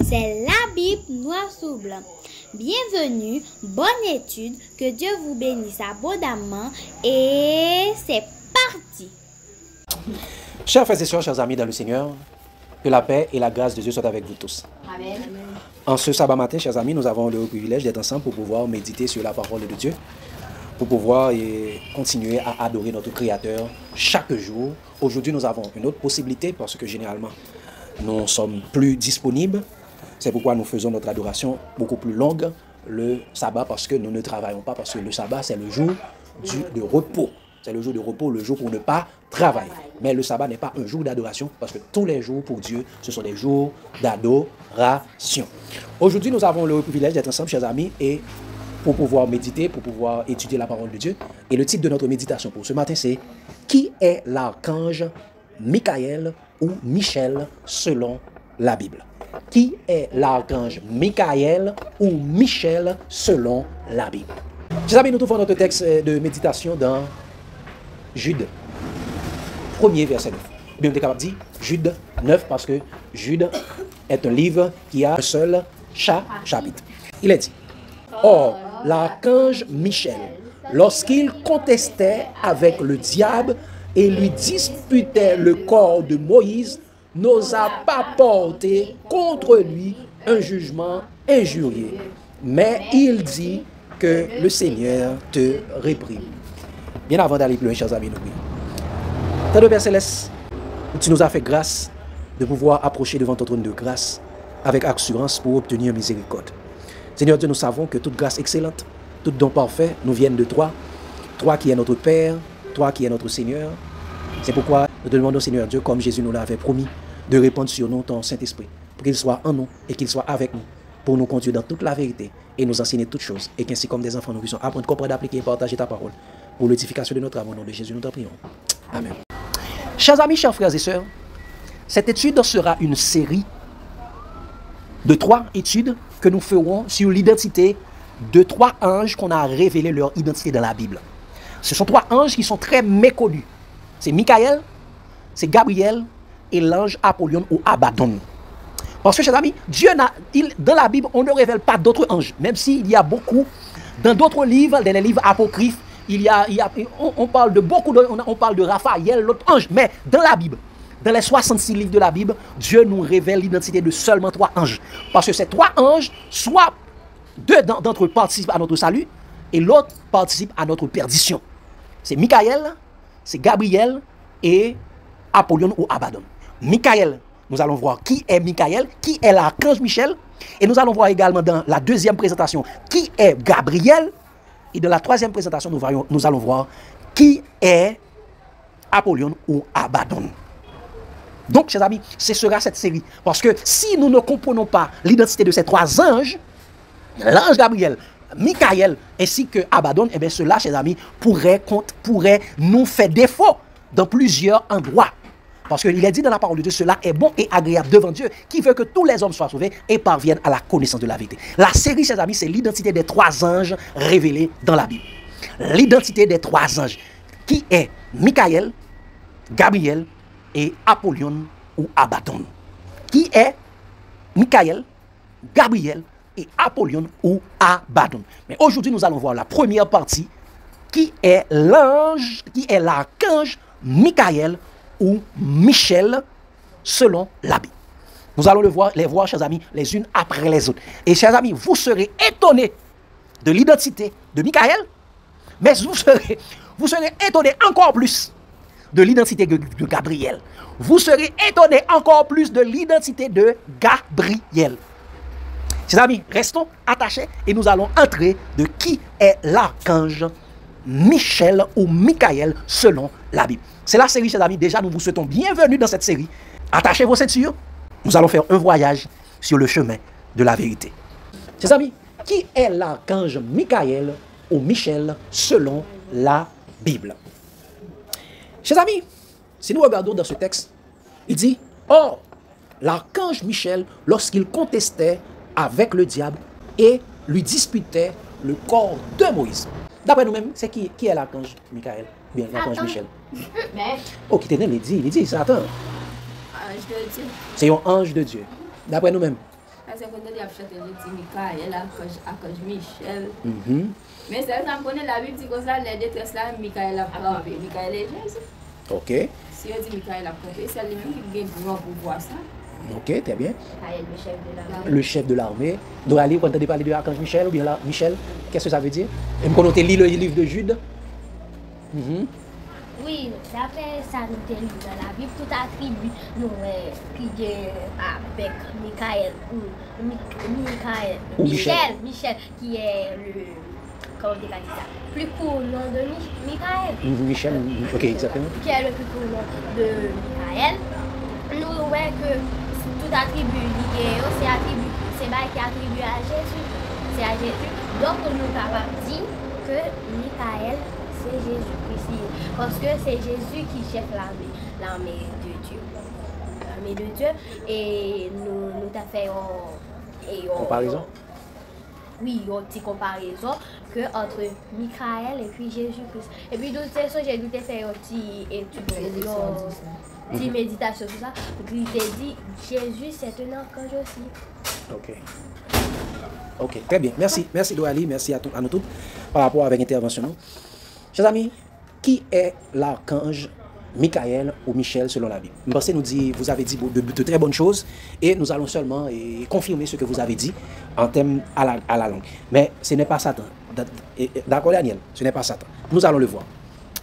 C'est la Bible noir sur blanc. Bienvenue, bonne étude, que Dieu vous bénisse abondamment et c'est parti. Chers frères et sœurs, chers amis dans le Seigneur, que la paix et la grâce de Dieu soient avec vous tous. Amen. En ce sabbat matin, chers amis, nous avons le privilège d'être ensemble pour pouvoir méditer sur la parole de Dieu, pour pouvoir continuer à adorer notre Créateur chaque jour. Aujourd'hui, nous avons une autre possibilité parce que généralement, nous ne sommes plus disponibles. C'est pourquoi nous faisons notre adoration beaucoup plus longue le sabbat parce que nous ne travaillons pas, parce que le sabbat, c'est le jour de repos. C'est le jour de repos, le jour pour ne pas travailler. Mais le sabbat n'est pas un jour d'adoration parce que tous les jours pour Dieu, ce sont des jours d'adoration. Aujourd'hui, nous avons le privilège d'être ensemble, chers amis, et pour pouvoir méditer, pour pouvoir étudier la parole de Dieu. Et le titre de notre méditation pour ce matin, c'est « Qui est l'archange Michael ou Michel selon la Bible ?» Qui est l'archange Michael ou Michel selon la Bible? Chers amis, nous trouvons notre texte de méditation dans Jude, 1er verset 9. Bien, on est capable de dire Jude 9 parce que Jude est un livre qui a un seul chapitre. Il est dit: Or, l'archange Michel, lorsqu'il contestait avec le diable et lui disputait le corps de Moïse, n'osa pas porter contre lui un jugement injurieux. Mais il dit que le Seigneur te réprime. Bien avant d'aller plus loin, chers amis, nous prions. Tendre Père Céleste, tu nous as fait grâce de pouvoir approcher devant ton trône de grâce avec assurance pour obtenir miséricorde. Seigneur Dieu, nous savons que toute grâce excellente, tout don parfait nous viennent de toi. Toi qui es notre Père, toi qui es notre Seigneur. C'est pourquoi nous te demandons, Seigneur Dieu, comme Jésus nous l'avait promis, de répandre sur nous ton Saint-Esprit, pour qu'il soit en nous et qu'il soit avec nous, pour nous conduire dans toute la vérité et nous enseigner toutes choses, et qu'ainsi comme des enfants nous puissions apprendre, comprendre, appliquer et partager ta parole, pour l'édification de notre âme. Au nom de Jésus, nous t'en prions. Amen. Chers amis, chers frères et sœurs, cette étude sera une série de 3 études que nous ferons sur l'identité de 3 anges qu'on a révélé leur identité dans la Bible. Ce sont 3 anges qui sont très méconnus. C'est Michael, c'est Gabriel et l'ange Apollyon ou Abaddon. Parce que, chers amis, dans la Bible, on ne révèle pas d'autres anges, même s'il y a beaucoup, dans d'autres livres, dans les livres apocryphes, on parle de beaucoup, on parle de Raphaël, l'autre ange, mais dans la Bible, dans les 66 livres de la Bible, Dieu nous révèle l'identité de seulement 3 anges. Parce que ces 3 anges, soit 2 d'entre eux participent à notre salut, et l'autre participe à notre perdition. C'est Michael, c'est Gabriel et Apollyon ou Abaddon. Michael, nous allons voir qui est Michael, qui est l'archange Michel, et nous allons voir également dans la deuxième présentation qui est Gabriel, et dans la troisième présentation, nous allons voir qui est Apollyon ou Abaddon. Donc, chers amis, ce sera cette série. Parce que si nous ne comprenons pas l'identité de ces 3 anges, l'ange Gabriel, Michael ainsi que Abaddon, eh bien cela, chers amis, pourrait nous faire défaut dans plusieurs endroits. Parce qu'il est dit dans la parole de Dieu, cela est bon et agréable devant Dieu, qui veut que tous les hommes soient sauvés et parviennent à la connaissance de la vérité. La série, chers amis, c'est l'identité des 3 anges révélés dans la Bible. L'identité des 3 anges, qui est Michael, Gabriel et Apollyon ou Abaddon. Qui est Michael, Gabriel et Apollyon ou Abaddon. Mais aujourd'hui, nous allons voir la première partie, qui est l'ange, qui est l'archange Michael ou Michel selon la Bible. Nous allons les voir, chers amis, les unes après les autres. Et chers amis, vous serez étonnés de l'identité de Michael, mais vous serez étonnés encore plus de l'identité de Gabriel. Vous serez étonnés encore plus de l'identité de Gabriel. Chers amis, restons attachés et nous allons entrer de qui est l'archange Michel ou Michael selon la Bible. C'est la série, chers amis. Déjà, nous vous souhaitons bienvenue dans cette série. Attachez vos ceintures. Nous allons faire un voyage sur le chemin de la vérité. Chers amis, qui est l'archange Michael ou Michel selon la Bible? Chers amis, si nous regardons dans ce texte, il dit: Or, l'archange Michel, lorsqu'il contestait avec le diable et lui disputait le corps de Moïse. D'après nous-mêmes, c'est qui est l'archange Michael? Bien, l'archange Michel. Oh, qui t'est il dit, Satan. Ange de Dieu. C'est un ange de Dieu. D'après nous-mêmes. Parce que quand on a chanté, je dis Michael, Archange Michel. Mhm. Mais c'est ça, on connaît la Bible, dit comme ça, les détresses là, Michael a frappé. Michael est Jésus. Ok. Si on dit Michael a frappé, c'est lui-même qui a un grand pouvoir ça. Ok, très bien. Michael, le chef de l'armée. Le chef de l'armée. Dorali, quand on a parlé de Archange Michel, ou bien là, Michel, qu'est-ce que ça veut dire? Et quand on lit le livre de Jude. Mhm. Oui, d'après ça, nous te lu dans la Bible, tout attribut nous qui est avec Michael Ou Michel, qui est le, comment on dit ça, plus court nom de Michael. Michel, ok, exactement. Qui est le plus court nom de Michael. Nous voyons que tout attribut lié, c'est pas qui attribué à Jésus. C'est à Jésus. Donc, nous sommes capables de dire que Michael, c'est Jésus-Christ. Parce que c'est Jésus qui chef l'armée de Dieu. L'armée de Dieu. Et nous t'avons fait Comparaison? Oui, une petite comparaison que entre Michael et puis Jésus-Christ. Et puis, d'autres façons, j'ai dû faire une petite étude, une petite méditation sur ça. Puis, il t'a dit, Jésus, c'est un archange aussi. Ok. Ok, très bien. Merci. Merci Douali, merci à nous tous par rapport avec l'intervention. Chers amis, qui est l'archange Michael ou Michel selon la Bible? Mbassé nous dit, vous avez dit de très bonnes choses et nous allons seulement confirmer ce que vous avez dit en termes à la langue. Mais ce n'est pas Satan. D'accord Daniel, ce n'est pas Satan. Nous allons le voir.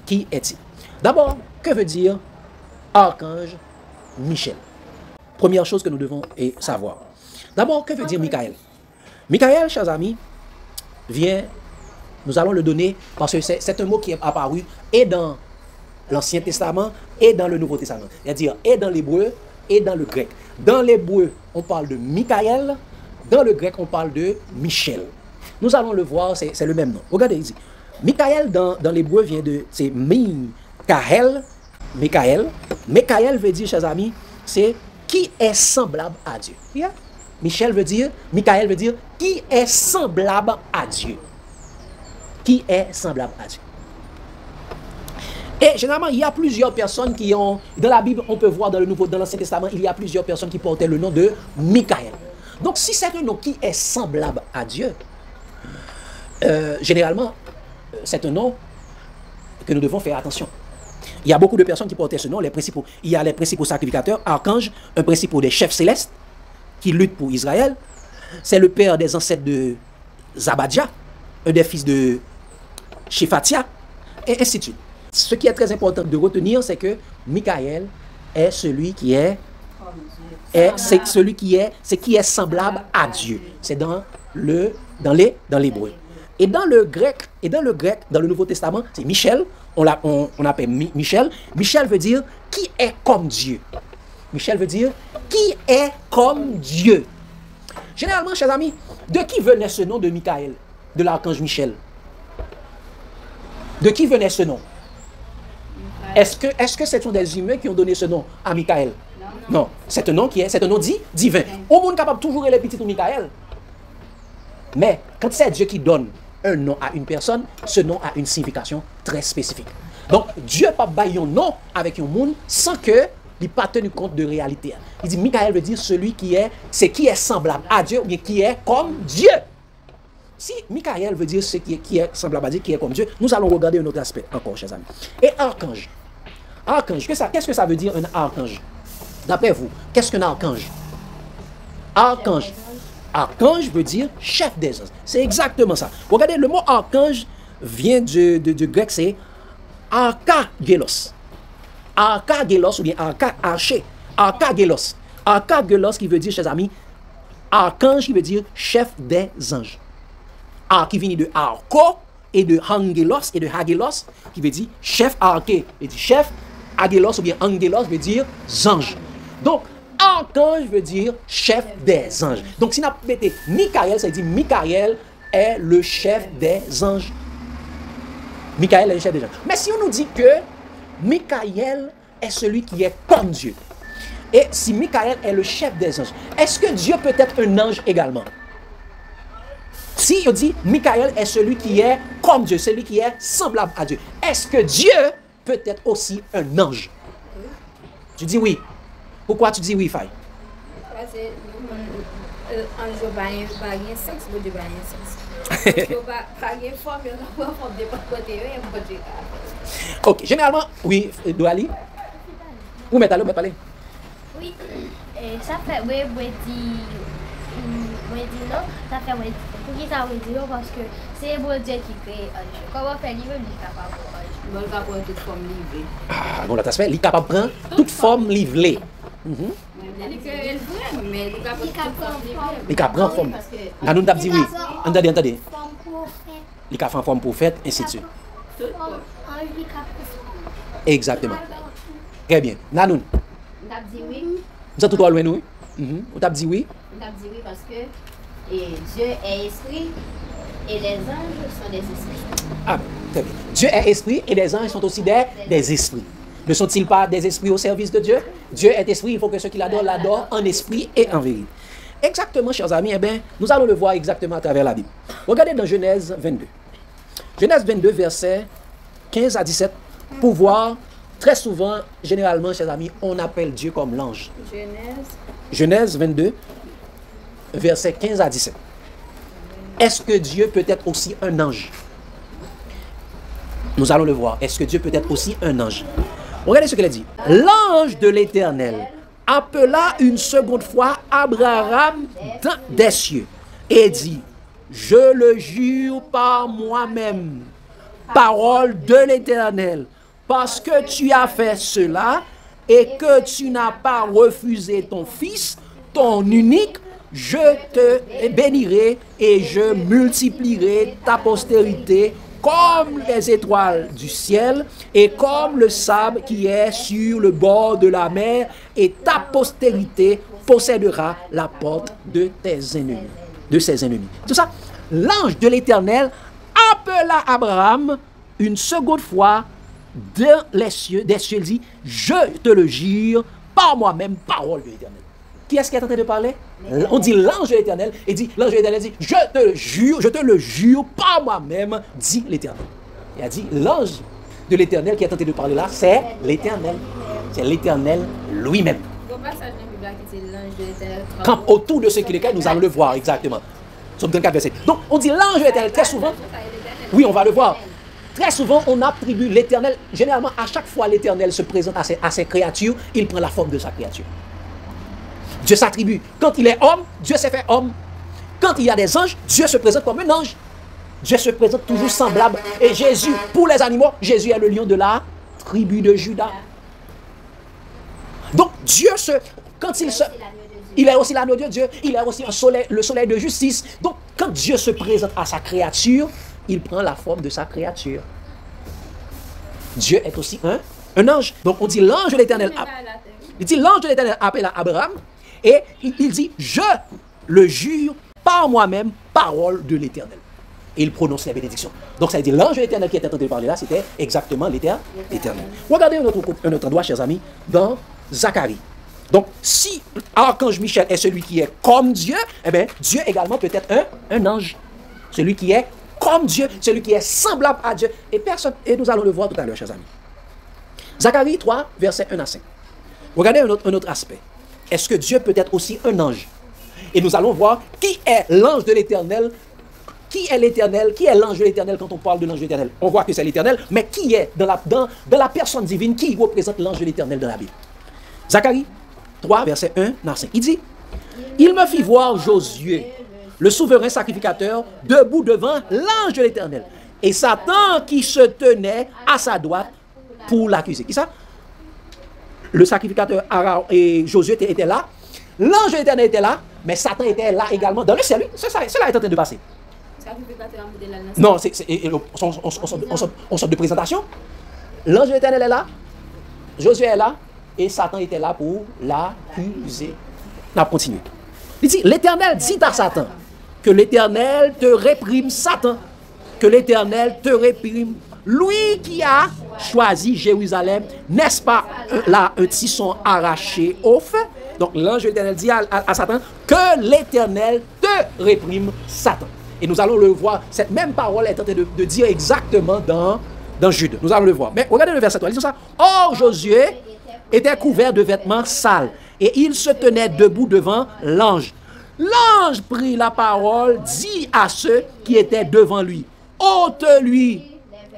Qui est-il? D'abord, que veut dire archange Michel? Première chose que nous devons savoir. D'abord, que veut dire Michael? Michael, chers amis, nous allons le donner parce que c'est un mot qui est apparu et dans l'Ancien Testament et dans le Nouveau Testament. C'est-à-dire et dans l'hébreu et dans le grec. Dans l'hébreu, on parle de Michael. Dans le grec, on parle de Michel. Nous allons le voir, c'est le même nom. Regardez ici. Michael, dans l'hébreu, c'est Michael. Michael veut dire, chers amis, c'est qui est semblable à Dieu. Yeah. Michael veut dire qui est semblable à Dieu. Qui est semblable à Dieu. Et généralement, il y a plusieurs personnes qui ont, dans la Bible, on peut voir dans l'Ancien Testament, il y a plusieurs personnes qui portaient le nom de Michael. Donc, si c'est un nom qui est semblable à Dieu, généralement, c'est un nom que nous devons faire attention. Il y a beaucoup de personnes qui portaient ce nom, il y a les principaux sacrificateurs, archanges, un principal des chefs célestes qui luttent pour Israël. C'est le père des ancêtres de Zabadja, un des fils de Shephatia, et ainsi de suite. Ce qui est très important de retenir, c'est que Michael est celui qui est semblable à Dieu. C'est dans l'hébreu. Et dans le grec, dans le Nouveau Testament, c'est Michel. On appelle Michel. Michel veut dire qui est comme Dieu. Michel veut dire qui est comme Dieu. Généralement, chers amis, de qui venait ce nom de Michael, de l'archange Michel? De qui venait ce nom? Est-ce que ce sont des humains qui ont donné ce nom à Michael? Non. C'est un nom dit divin. Au monde capable toujours les petits ou Michael. Mais quand c'est Dieu qui donne un nom à une personne, ce nom a une signification très spécifique. Donc, Dieu n'a pas baillé un nom avec un monde sans que il pas tenu compte de réalité. Il dit Michael veut dire celui qui est semblable à Dieu, ou bien qui est comme Dieu. Si Michael veut dire ce qui est semblable à Dieu, qui est comme Dieu, nous allons regarder un autre aspect encore, chers amis. Et archange. Archange, qu'est-ce que ça veut dire un archange? D'après vous, qu'est-ce qu'un archange? Archange. Archange veut dire chef des anges. C'est exactement ça. Regardez, le mot archange vient du grec, c'est archagelos. Archagelos ou bien arché. Archagelos. Archagelos qui veut dire, chers amis, archange qui veut dire chef des anges. Qui vient de archo et de angelos et de hagelos qui veut dire chef arché. Et dit chef, agelos ou bien angelos veut dire ange. Donc, archange veut dire chef des anges. Donc, si on a pété Michael, ça veut dire Michael est le chef des anges. Michael est le chef des anges. Mais si on nous dit que Michael est celui qui est comme Dieu, et si Michael est le chef des anges, est-ce que Dieu peut être un ange également? Si on dit Michael est celui qui est comme Dieu, celui qui est semblable à Dieu, est-ce que Dieu peut être aussi un ange? Tu dis oui. Pourquoi tu dis oui, Faye? Parce que ange pas un sexe, bon Dieu pas un sexe. Il pas une forme, il pas forme de pas côté et bon Dieu. Ok, généralement, oui, Douali. Où mettez allô, parler. Oui, et ça fait, oui, non, ça fait, oui, pour qui ça veut dire, parce que c'est bon Dieu qui crée ange. Comment faire livre, il est capable de Bon, capable de toute forme livrée. Ah, bon, là, ça se fait, il est capable de prendre toute forme livrée. Mais il est vrai, mais il est capable de toute forme livrée. Il est capable de prendre forme. Là, nous avons dit oui. Attendez. Il est capable de faire forme prophète, ainsi de suite. Exactement. Très bien. Nanoun, On a dit oui. vous êtes tout loin, nous? On a dit oui. On a dit oui parce que Dieu est esprit et les anges sont des esprits. Ah, très bien. Dieu est esprit et les anges sont aussi des esprits. Ne sont-ils pas des esprits au service de Dieu? Dieu est esprit, il faut que ceux qui l'adorent en esprit et en vérité. Exactement, chers amis, eh bien, nous allons le voir exactement à travers la Bible. Regardez dans Genèse 22. Genèse 22, versets 15 à 17, pour voir, très souvent, généralement, chers amis, on appelle Dieu comme l'ange. Genèse 22, versets 15 à 17. Est-ce que Dieu peut être aussi un ange? Nous allons le voir. Est-ce que Dieu peut être aussi un ange? Regardez ce qu'il a dit. L'ange de l'Éternel appela une seconde fois Abraham des cieux et dit, je le jure par moi-même, parole de l'Éternel, parce que tu as fait cela et que tu n'as pas refusé ton fils, ton unique, je te bénirai et je multiplierai ta postérité comme les étoiles du ciel et comme le sable qui est sur le bord de la mer, et ta postérité possédera la porte de tes ennemis, de ses ennemis. Tout ça, l'ange de l'Éternel appela Abraham une seconde fois des cieux, il dit, je te le jure par moi-même, parole de l'Éternel. Qui est-ce qui est en train de parler? On dit l'ange de l'Éternel, et dit, l'ange de l'Éternel dit, je te le jure par moi-même, dit l'Éternel. Il a dit, l'ange de l'Éternel qui est en train de parler là, c'est l'Éternel. C'est l'Éternel lui-même. Quand autour de ce qu'il est, nous allons le voir exactement. Somme 34, verset. Donc, on dit l'ange de l'Éternel très souvent. Oui, on va le voir. Très souvent, on attribue l'Éternel. Généralement, à chaque fois l'Éternel se présente à ses créatures, il prend la forme de sa créature. Dieu s'attribue. Quand il est homme, Dieu s'est fait homme. Quand il y a des anges, Dieu se présente comme un ange. Dieu se présente toujours semblable. Et Jésus, pour les animaux, Jésus est le lion de la tribu de Juda. Donc Dieu quand il est aussi l'agneau de Dieu, il est aussi le soleil de justice. Donc quand Dieu se présente à sa créature, il prend la forme de sa créature. Dieu est aussi un ange. Donc on dit l'ange de l'Éternel. Il dit l'ange de l'Éternel appelle à Abraham et il dit je le jure par moi-même, parole de l'Éternel. Et il prononce les bénédictions. Donc ça veut dire l'ange de l'Éternel qui était en train de parler là, c'était exactement l'Éternel. Regardez un autre endroit, chers amis, dans Zacharie. Donc si Archange Michel est celui qui est comme Dieu, eh bien Dieu également peut être un ange. Celui qui est comme Dieu, celui qui est semblable à Dieu. Et nous allons le voir tout à l'heure, chers amis. Zacharie 3, versets 1 à 5. Regardez un autre aspect. Est-ce que Dieu peut être aussi un ange? Et nous allons voir qui est l'ange de l'Éternel. Qui est l'Éternel? Qui est l'ange de l'Éternel quand on parle de l'ange de l'Éternel? On voit que c'est l'Éternel, mais qui est dans la personne divine, qui représente l'ange de l'Éternel dans la Bible? Zacharie 3, verset 1 à 5. Il dit, il me fit voir Josué, le souverain sacrificateur, debout devant l'ange de l'Éternel, et Satan qui se tenait à sa droite pour l'accuser. Qui ça? Le sacrificateur Aaron et Josué étaient là, l'ange de l'Éternel était là, mais Satan était là également dans le ciel. Cela est en train de passer. Non, on sort de présentation. L'ange de l'Éternel est là, Josué est là, et Satan était là pour l'accuser. On va continuer. Il dit, l'Éternel dit à Satan, que l'Éternel te réprime, Satan, que l'Éternel te réprime. Lui qui a choisi Jérusalem, n'est-ce pas là un tisson arraché au feu? Donc l'ange de l'Éternel dit à Satan, que l'Éternel te réprime, Satan. Et nous allons le voir, cette même parole est en train de dire exactement dans Jude. Nous allons le voir. Mais regardez le verset 3, il dit ça. Or Josué était couvert de vêtements sales, et il se tenait debout devant l'ange. L'ange prit la parole, dit à ceux qui étaient devant lui, ôte-lui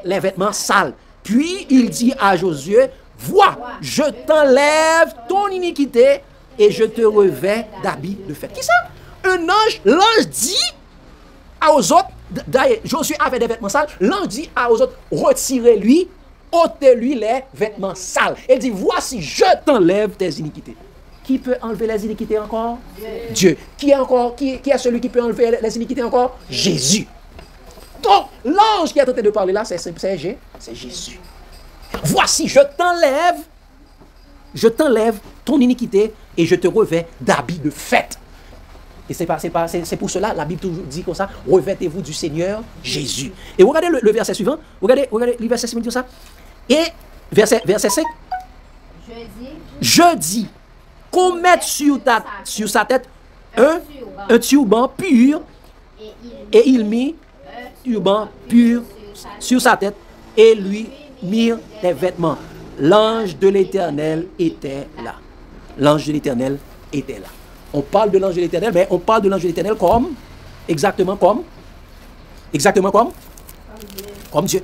les vêtements sales. Puis il dit à Josué, vois, je t'enlève ton iniquité et je te revêts d'habits de fête. Qui ça? Un ange, l'ange dit aux autres, d'ailleurs, Josué avait des vêtements sales, l'ange dit aux autres, retirez-lui, ôtez-lui les vêtements sales. Il dit, voici, je t'enlève tes iniquités. Qui peut enlever les iniquités encore? Dieu. Qui est celui qui peut enlever les iniquités encore? Jésus. Donc, l'ange qui est tenté de parler là, c'est Jésus. Voici, je t'enlève ton iniquité et je te revêts d'habits de fête. Et c'est pour cela, la Bible toujours dit comme ça, revêtez-vous du Seigneur Jésus. Et regardez le verset suivant, regardez le verset suivant dit ça. Et verset 5, je dis, qu'on mette sur sa tête un turban pur, et il mit un turban pur sur sa tête, et lui mirent des vêtements. L'ange de l'Éternel était là. L'ange de l'Éternel était là. On parle de l'ange de l'Éternel, mais on parle de l'ange de l'Éternel exactement comme Dieu.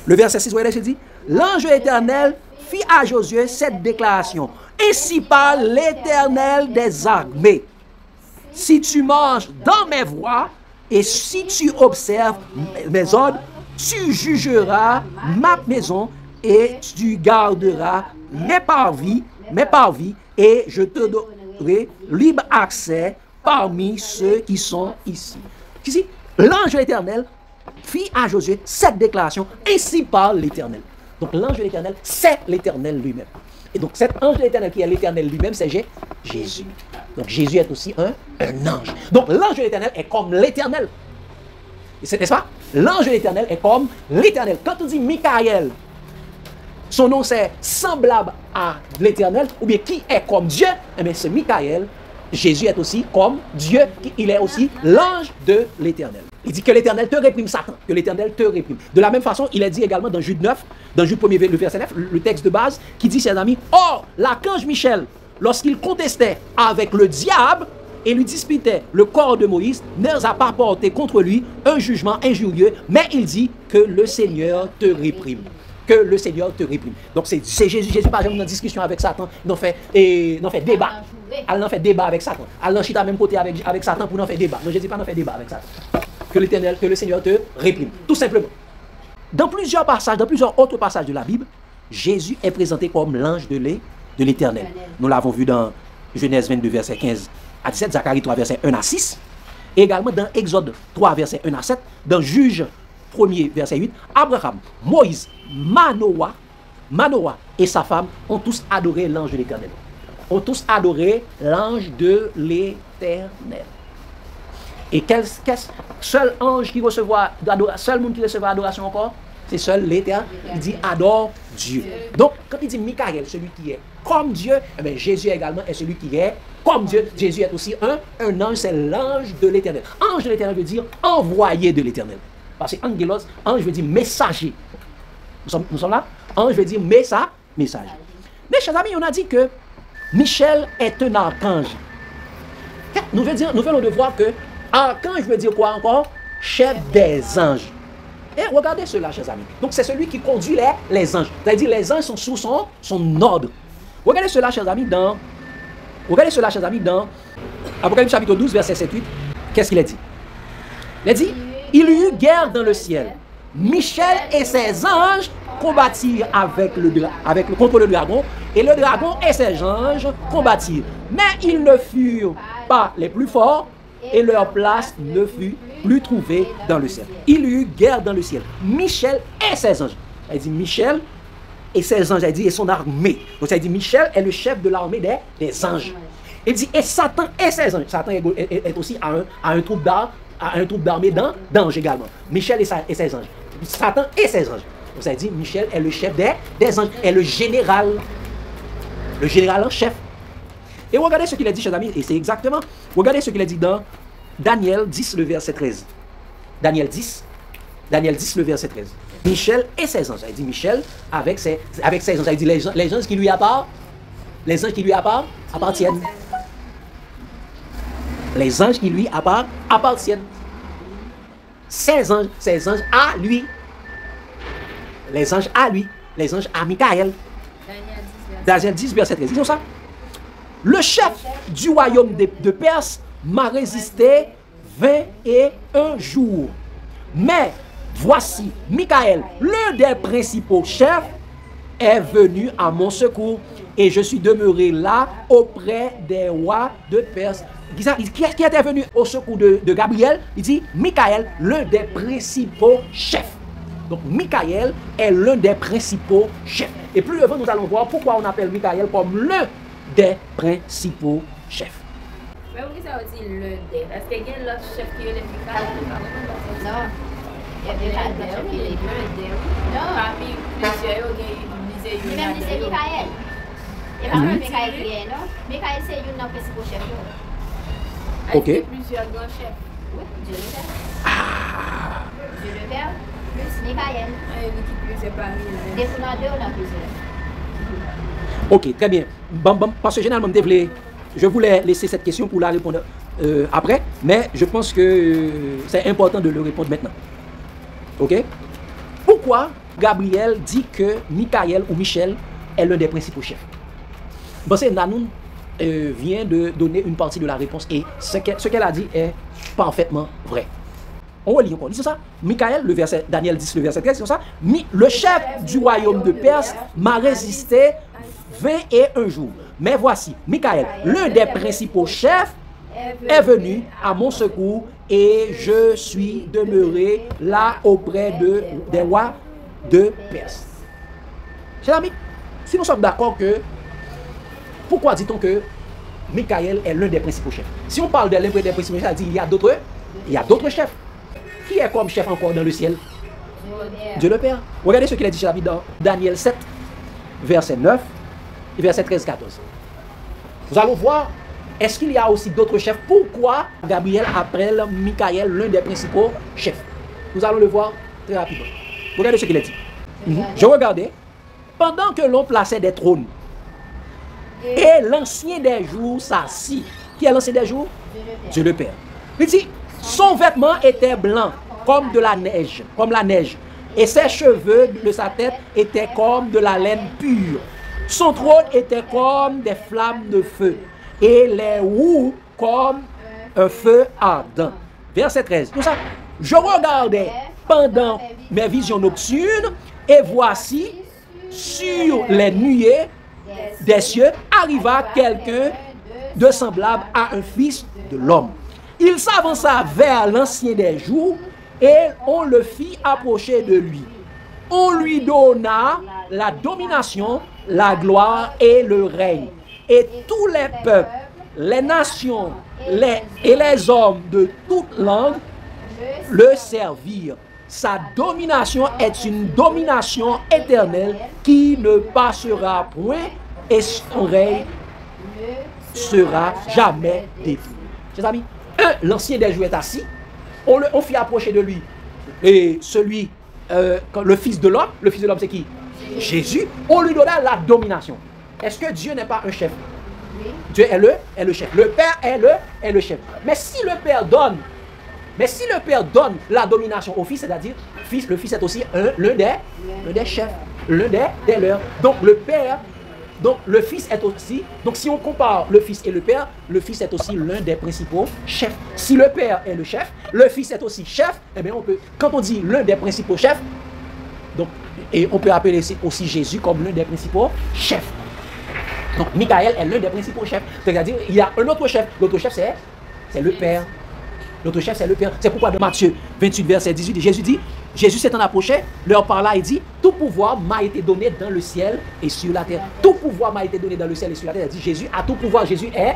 Le verset 6, voyez, il dit, l'ange de l'Éternel fit à Josué cette déclaration. Ainsi parle l'Éternel des armées. Si tu marches dans mes voies et si tu observes mes ordres, tu jugeras ma maison et tu garderas mes parvis et je te donnerai libre accès parmi ceux qui sont ici. Ici, l'ange de l'Éternel fit à Josué cette déclaration. Ainsi parle l'Éternel. Donc l'ange de l'Éternel, c'est l'Éternel lui-même. Et donc cet ange de l'Éternel qui est l'Éternel lui-même, c'est Jésus. Donc Jésus est aussi un ange. Donc l'ange de l'Éternel est comme l'Éternel. N'est-ce pas? L'ange de l'Éternel est comme l'Éternel. Quand on dit Michael, son nom c'est semblable à l'Éternel, ou bien qui est comme Dieu, eh bien c'est Michael. Jésus est aussi comme Dieu, il est aussi l'ange de l'Éternel. Il dit que l'Éternel te réprime, Satan, que l'Éternel te réprime. De la même façon, il est dit également dans Jude 9, dans Jude 1er, le verset 9, le texte de base, qui dit, chers amis, or, l'archange Michel, lorsqu'il contestait avec le diable et lui disputait le corps de Moïse, n'a pas porté contre lui un jugement injurieux, mais il dit que le Seigneur te réprime. Que le Seigneur te réprime. Donc c'est Jésus. Jésus, par exemple, dans une discussion avec Satan, il en fait débat. Elle en fait débat avec Satan. Elle en chita à même côté avec Satan pour en faire débat. Non, Jésus pas en fait débat avec Satan. Que l'Éternel, que le Seigneur te réprime. Tout simplement. Dans plusieurs autres passages de la Bible, Jésus est présenté comme l'ange de l'Éternel. Nous l'avons vu dans Genèse 22, verset 15 à 17, Zacharie 3, verset 1 à 6, et également dans Exode 3, verset 1 à 7, dans Juge 1er, verset 8, Abraham, Moïse, Manoah et sa femme ont tous adoré l'ange de l'Éternel. Ont tous adoré l'ange de l'Éternel. Et quel seul ange qui recevra seul monde qui recevra adoration encore, c'est seul l'Éternel. Il dit adore Dieu. Donc quand il dit Michael, celui qui est comme Dieu, eh bien, Jésus également est celui qui est comme Dieu. Jésus est aussi un ange, c'est l'ange de l'Éternel. Ange de l'Éternel veut dire envoyé de l'Éternel. Parce que angelos, ange veut dire messager. Nous sommes là? Ange veut dire messager. Mais chers amis, on a dit que Michel est un archange. Nous venons de voir que archange veut dire quoi encore? Chef des anges. Et regardez cela, chers amis. Donc c'est celui qui conduit les anges. C'est-à-dire les anges sont sous son ordre. Regardez cela, chers amis, dans Apocalypse chapitre 12, verset 7-8. Qu'est-ce qu'il a dit? Il a dit, il y eut guerre dans le ciel. Michel et ses anges combattirent contre le dragon, et le dragon et ses anges combattirent. Mais ils ne furent pas les plus forts, et leur place ne fut plus trouvée dans le ciel. Il y eut guerre dans le ciel. Michel et ses anges. Elle dit Michel et ses anges, elle dit, et son armée. Donc elle dit Michel est le chef de l'armée des anges. Elle dit, et Satan et ses anges. Satan est aussi à un troupe d'armée d'anges également. Michel et ses anges. Satan et ses anges. Donc ça dit, Michel est le chef des anges, est le général en chef. Et regardez ce qu'il a dit, chers amis, et c'est exactement, regardez ce qu'il a dit dans Daniel 10, le verset 13. Daniel 10, le verset 13. Michel et ses anges. Il dit Michel avec ses anges. Il dit les anges qui lui appartiennent. Les anges qui lui appartiennent. Ces anges à lui. Les anges à lui. Les anges à Michael. Daniel 10, verset 13. Disons ça. Le chef du royaume de Perse m'a résisté 21 jours. Mais voici, Michael, l'un des principaux chefs, est venu à mon secours et je suis demeuré là auprès des rois de Perse. Qui est venu au secours de Gabriel? Il dit Michael, l'un des principaux chefs. Donc Michael est l'un des principaux chefs. Et plus avant, nous allons voir pourquoi on appelle Michael comme l'un des principaux chefs. Mais oui, ça veut dire le des. Est-ce qu'il y a l'autre chef qui est le Michael? Non. Il y a déjà un chef qui est le des. Non. Parmi plusieurs, il même dit c'est Michael. Il n'y a pas de Michael qui est, non? Michael, c'est l'un des principaux chefs. Ok. Est-ce qu'il y a plusieurs grands chefs? Oui, Dieu le Père. Dieu le Père plus Michael. Qui plus est parmi les. Des fois, deux, on a plusieurs. Ok, très bien. Parce que généralement, je voulais laisser cette question pour la répondre après, mais je pense que c'est important de le répondre maintenant. Ok? Pourquoi Gabriel dit que Michael ou Michel est l'un des principaux chefs? Parce que Nanoun vient de donner une partie de la réponse et ce qu'elle a dit est parfaitement vrai. On relit encore. C'est ça. Michael, le verset, Daniel 10, le verset 13, c'est ça. Le chef du royaume de Perse m'a résisté 21 jours. Mais voici, Michael, l'un des principaux chefs, est venu à mon secours et je suis demeuré là auprès des rois de Perse. Chers amis, si nous sommes d'accord que, pourquoi dit-on que Michael est l'un des principaux chefs? Si on parle de l'un des principaux chefs, il y a d'autres chefs. Qui est comme chef encore dans le ciel? Dieu le Père. Regardez ce qu'il a dit, cher dans Daniel 7, verset 9 et verset 13-14. Nous allons voir, est-ce qu'il y a aussi d'autres chefs? Pourquoi Gabriel appelle Michael l'un des principaux chefs? Nous allons le voir très rapidement. Regardez ce qu'il a dit. Je regardais, pendant que l'on plaçait des trônes, et l'ancien des jours s'assit. Qui est l'ancien des jours? Dieu le Père. Il dit, son vêtement était blanc comme de la neige, et ses cheveux de sa tête étaient comme de la laine pure. Son trône était comme des flammes de feu, et les roues comme un feu ardent. Verset 13. Tout ça, je regardais pendant mes visions nocturnes, et voici, sur les nuées des cieux, arriva quelqu'un de semblable à un fils de l'homme. Il s'avança vers l'ancien des jours et on le fit approcher de lui. On lui donna la domination, la gloire et le règne. Et tous les peuples, les nations et les hommes de toute langue le servirent. Sa domination est une domination éternelle qui ne passera point et son règne sera jamais détruit. Chers amis, l'ancien des jours est assis, on fit approcher de lui, et celui, le fils de l'homme c'est qui? Jésus, on lui donna la domination. Est-ce que Dieu n'est pas un chef? Dieu est le chef, le Père est le chef. Mais si le Père donne la domination au Fils, c'est-à-dire le Fils est aussi l'un des chefs, l'un des leurs. Donc le Père, donc le Fils est aussi, donc si on compare le Fils et le Père, le Fils est aussi l'un des principaux chefs. Si le Père est le chef, le Fils est aussi chef, eh bien quand on dit l'un des principaux chefs, donc, et on peut appeler aussi Jésus comme l'un des principaux chefs. Donc Michael est l'un des principaux chefs. C'est-à-dire il y a un autre chef, l'autre chef c'est le Père. L'autre chef, c'est le Père. C'est pourquoi dans Matthieu 28, verset 18, Jésus s'étant approché, leur parla et dit, tout pouvoir m'a été donné dans le ciel et sur la terre. Tout pouvoir m'a été donné dans le ciel et sur la terre. Il dit, Jésus a tout pouvoir. Jésus est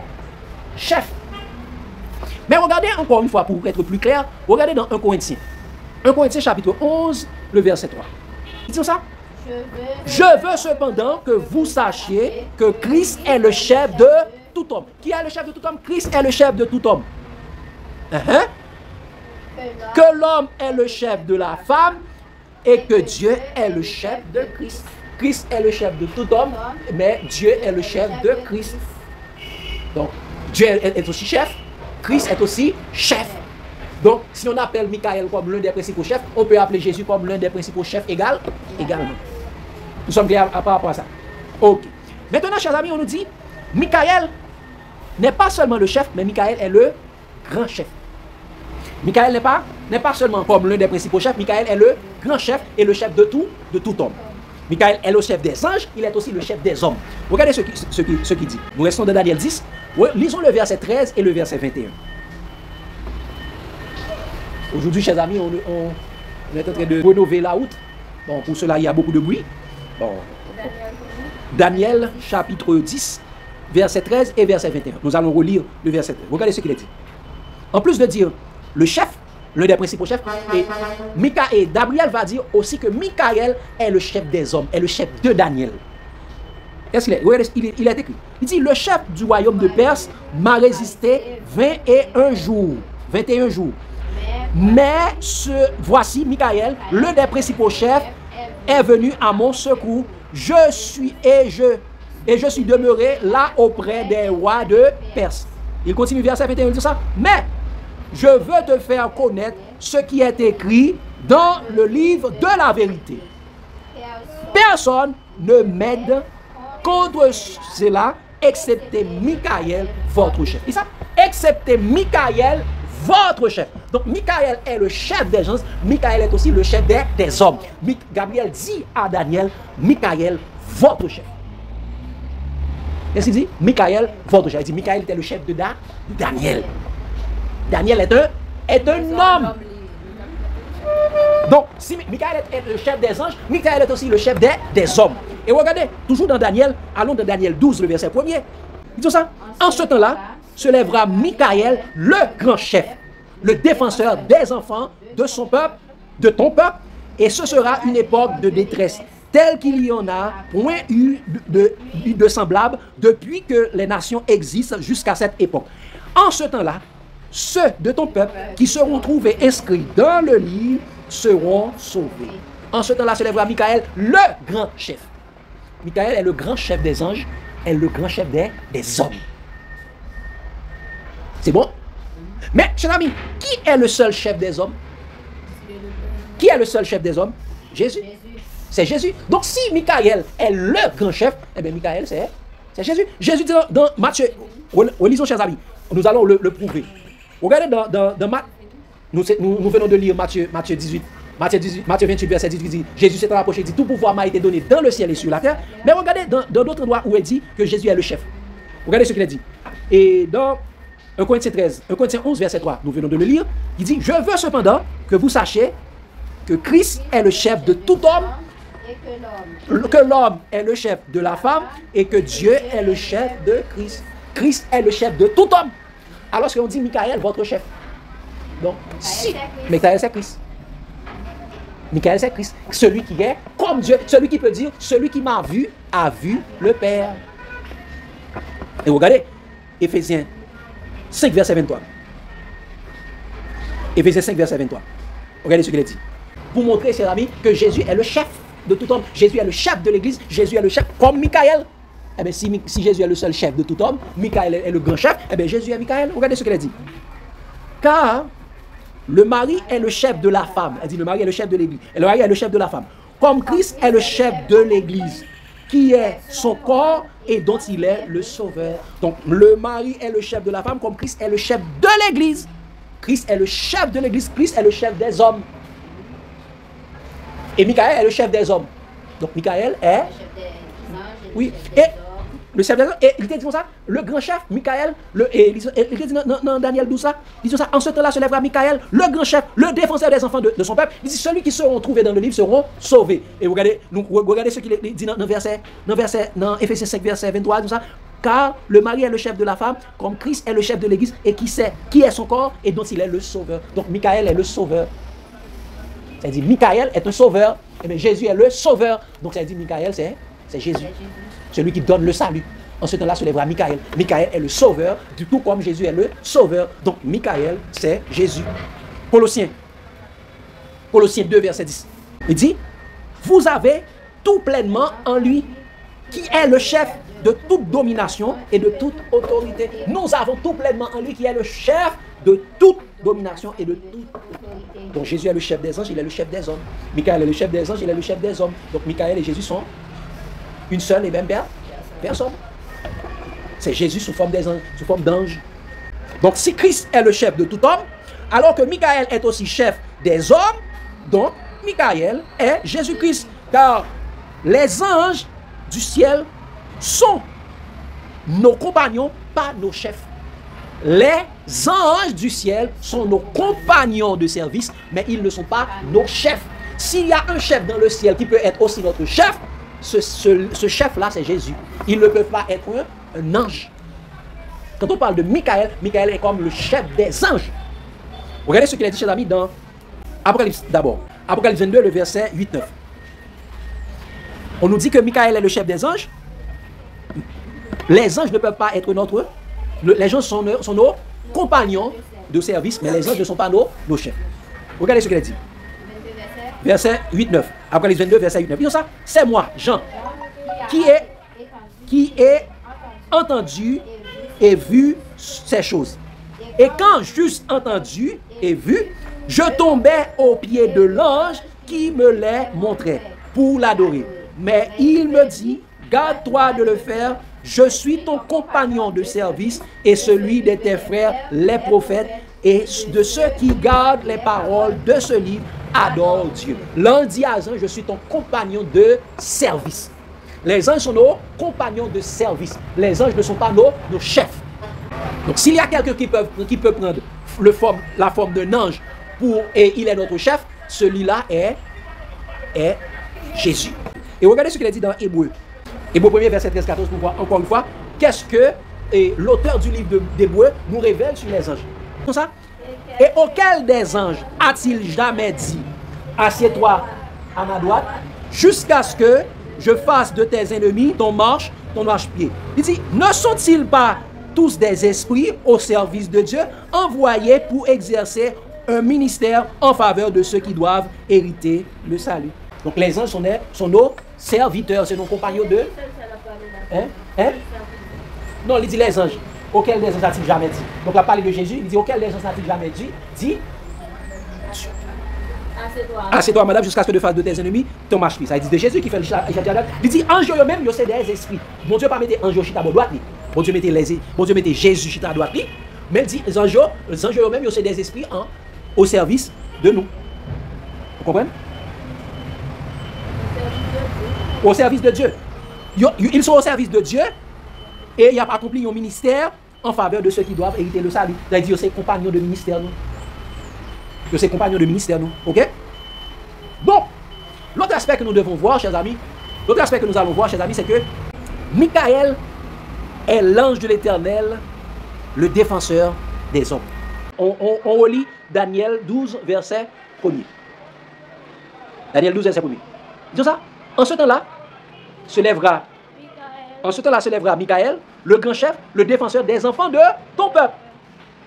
chef. Mais regardez encore une fois, pour être plus clair, regardez dans 1 Corinthiens. 1 Corinthiens chapitre 11, le verset 3. Il dit ça? Je veux cependant que vous sachiez que Christ est le chef de tout homme. Qui est le chef de tout homme? Christ est le chef de tout homme. Que l'homme est le chef de la femme et que Dieu est le chef de Christ. Christ est le chef de tout homme, mais Dieu est le chef de Christ. Donc, Dieu est aussi chef, Christ est aussi chef. Donc, si on appelle Michael comme l'un des principaux chefs, on peut appeler Jésus comme l'un des principaux chefs également. Nous sommes clairs par rapport à ça. Ok. Maintenant, chers amis, on nous dit, Michael n'est pas seulement le chef, mais Michael est le grand chef. Michael n'est pas seulement comme l'un des principaux chefs, Michael est le grand chef et le chef de tout homme. Michael est le chef des anges, il est aussi le chef des hommes. Regardez ce qu'il dit. Nous restons dans Daniel 10. Lisons le verset 13 et le verset 21. Aujourd'hui, chers amis, on est en train de rénover la route. Bon, pour cela, il y a beaucoup de bruit. Bon. Daniel, chapitre 10, verset 13 et verset 21. Nous allons relire le verset 13. Regardez ce qu'il a dit. En plus de dire le chef, l'un des principaux chefs, et Gabriel va dire aussi que Michael est le chef des hommes, est le chef de Daniel. Qu'est-ce qu'il est? Regardez, il est écrit. Il dit, le chef du royaume de Perse m'a résisté 21 jours. 21 jours. Mais voici Michael, l'un des principaux chefs, est venu à mon secours. Je suis demeuré là auprès des rois de Perse. Il continue verset 21, il dit ça. Mais je veux te faire connaître ce qui est écrit dans le livre de la vérité. Personne ne m'aide contre cela, excepté Michael, votre chef. Et ça, excepté Michael, votre chef. Donc, Michael est le chef des gens, Michael est aussi le chef des hommes. Gabriel dit à Daniel, Michael, votre chef. Qu'est-ce qu'il dit? Michael, votre chef. Il dit, Michael était le chef de Daniel. Daniel est un homme. Donc, si Michael est le chef des anges, Michael est aussi le chef des hommes. Et regardez, toujours dans Daniel, allons dans Daniel 12, le verset 1er. Il dit ça. En ce temps-là, se lèvera Michael, le grand chef, le défenseur des enfants de son peuple, de ton peuple, et ce sera une époque de détresse, telle qu'il y en a point eu de semblable depuis que les nations existent jusqu'à cette époque. En ce temps-là, ceux de ton peuple qui seront trouvés inscrits dans le livre seront sauvés. En ce temps-là se lèvera Michael, le grand chef. Michael est le grand chef des anges, est le grand chef des hommes. C'est bon? Mais, chers amis, qui est le seul chef des hommes? Qui est le seul chef des hommes? Jésus. C'est Jésus. Donc, si Michael est le grand chef, eh bien, Michael, c'est Jésus. Jésus dit dans Matthieu, relisons, chers amis, nous allons le prouver. Regardez dans Matthieu, nous venons de lire Matthieu 18. Matthieu 28, verset 18, dit, Jésus s'est rapproché, dit, tout pouvoir m'a été donné dans le ciel et sur la terre. Mais regardez dans d'autres endroits où il dit que Jésus est le chef. Regardez ce qu'il a dit. Et dans 1 Corinthiens 11, verset 3, nous venons de le lire, il dit, je veux cependant que vous sachiez que Christ est le chef de tout homme, que l'homme est le chef de la femme et que Dieu est le chef de Christ. Christ est le chef de tout homme. Alors qu'on dit Michael, votre chef. Donc, si Michael c'est Christ. Michael c'est Christ. Celui qui est comme Dieu, celui qui peut dire, celui qui m'a vu a vu le Père. Et regardez, Éphésiens 5, verset 23. Éphésiens 5, verset 23. Regardez ce qu'il a dit. Pour montrer, chers amis, que Jésus est le chef de tout homme. Jésus est le chef de l'Église. Jésus est le chef comme Michael. Eh bien, si Jésus est le seul chef de tout homme, Michael est le grand chef, eh bien, Jésus est Michael. Regardez ce qu'il a dit. Car le mari est le chef de la femme. Elle dit, le mari est le chef de l'Église. Et le mari est le chef de la femme. Comme Christ est le chef de l'Église, qui est son corps et dont il est le sauveur. Donc, le mari est le chef de la femme, comme Christ est le chef de l'Église. Christ est le chef de l'Église. Christ est le chef des hommes. Et Michael est le chef des hommes. Donc, Michael est... Oui, et le chef des hommes, et il était dit comme ça, le grand chef, Michael, il était dit dans Daniel 12 ça, il dit ça, en ce temps-là se lèvera Michael, le grand chef, le défenseur des enfants de son peuple, il dit, celui qui seront trouvés dans le livre seront sauvés. Et regardez ce qu'il dit dans Éphésiens 5, verset 23, tout ça, car le mari est le chef de la femme, comme Christ est le chef de l'Église, et qui est son corps, et dont il est le sauveur. Donc Michael est le sauveur. Ça dit, Michael est un sauveur, et bien Jésus est le sauveur. Donc ça dit, Michael, c'est Jésus. Celui qui donne le salut. En ce temps-là se lèvera Michael. Michael est le sauveur, du tout comme Jésus est le sauveur. Donc Michael, c'est Jésus. Colossiens 2, verset 10. Il dit, vous avez tout pleinement en lui, qui est le chef de toute domination et de toute autorité. Nous avons tout pleinement en lui qui est le chef de toute domination et de toute autorité. Donc Jésus est le chef des anges, il est le chef des hommes. Michael est le chef des anges, il est le chef des hommes. Donc Michael et Jésus sont une seule et même personne. C'est Jésus sous forme des anges, sous forme d'ange. Donc si Christ est le chef de tout homme, alors que Michael est aussi chef des hommes, donc Michael est Jésus-Christ. Car les anges du ciel sont nos compagnons, pas nos chefs. Les anges du ciel sont nos compagnons de service, mais ils ne sont pas nos chefs. S'il y a un chef dans le ciel qui peut être aussi notre chef, ce chef-là, c'est Jésus. Il ne peut pas être un ange. Quand on parle de Michael, Michael est comme le chef des anges. Regardez ce qu'il a dit, chers amis, dans Apocalypse d'abord. Apocalypse 22, le verset 8-9. On nous dit que Michael est le chef des anges. Les anges ne peuvent pas être les anges sont nos compagnons de service, mais les anges ne sont pas nos chefs. Regardez ce qu'il a dit. Verset 8-9. Apocalypse 22, verset 8-9. Disons ça, c'est moi, Jean, qui ai entendu et vu ces choses. Et quand j'eus entendu et vu, je tombais aux pieds de l'ange qui me les montrait pour l'adorer. Mais il me dit, garde-toi de le faire, je suis ton compagnon de service et celui de tes frères, les prophètes, et de ceux qui gardent les paroles de ce livre, adore Dieu. L'ange dit à Jean, je suis ton compagnon de service. Les anges sont nos compagnons de service. Les anges ne sont pas nos chefs. Donc s'il y a quelqu'un qui peut prendre la forme d'un ange et il est notre chef, celui-là est Jésus. Et regardez ce qu'il a dit dans Hébreu. Hébreu 1er, verset 13-14, pour voir encore une fois, qu'est-ce que l'auteur du livre d'Hébreu nous révèle sur les anges. Comme ça. Et auquel des anges a-t-il jamais dit, assieds-toi à ma droite, jusqu'à ce que je fasse de tes ennemis ton marche-pied. Il dit, ne sont-ils pas tous des esprits au service de Dieu, envoyés pour exercer un ministère en faveur de ceux qui doivent hériter le salut. Donc les anges sont nos serviteurs, c'est nos compagnons de... Non, il dit les anges. Auquel des anges a-t-il jamais dit? Donc la parole de Jésus, il dit, auquel des anges a-t-il jamais dit? Dit, assieds-toi, madame, jusqu'à ce que tu fasses de tes ennemis ton marche-pied. Ça dit de Jésus qui fait le chat. Il dit, ange eux-mêmes, c'est des esprits. Mon Dieu pas mettre ange chita à droite. Mon Dieu mettait Jésus chita à droite. Mais il dit, les anges eux-mêmes, c'est des esprits au service de nous. Vous comprenez? Au service de Dieu. Ils sont au service de Dieu et ils ont accompli un ministère en faveur de ceux qui doivent hériter le salut. C'est-à-dire, c'est compagnons de ministère, nous. C'est compagnons de ministère, nous. Ok? Bon, l'autre aspect que nous devons voir, chers amis, c'est que Michael est l'ange de l'Éternel, le défenseur des hommes. On relit Daniel 12, verset 1er. Daniel 12, verset 1er. Disons ça. En ce temps-là, se lèvera Michael, le grand chef, le défenseur des enfants de ton peuple.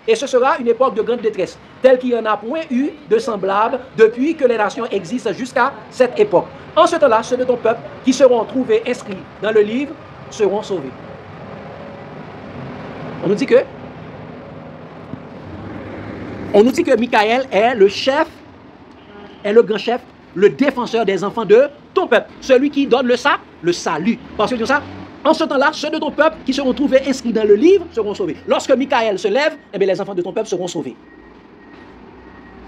Et ce sera une époque de grande détresse, telle qu'il n'y en a point eu de semblable depuis que les nations existent jusqu'à cette époque. En ce temps-là, ceux de ton peuple qui seront trouvés inscrits dans le livre seront sauvés. On nous dit que Michael est le chef, est le grand chef, le défenseur des enfants de ton peuple, celui qui donne le salut. Parce que ça, en ce temps-là, ceux de ton peuple qui seront trouvés inscrits dans le livre seront sauvés. Lorsque Michael se lève, eh bien, les enfants de ton peuple seront sauvés.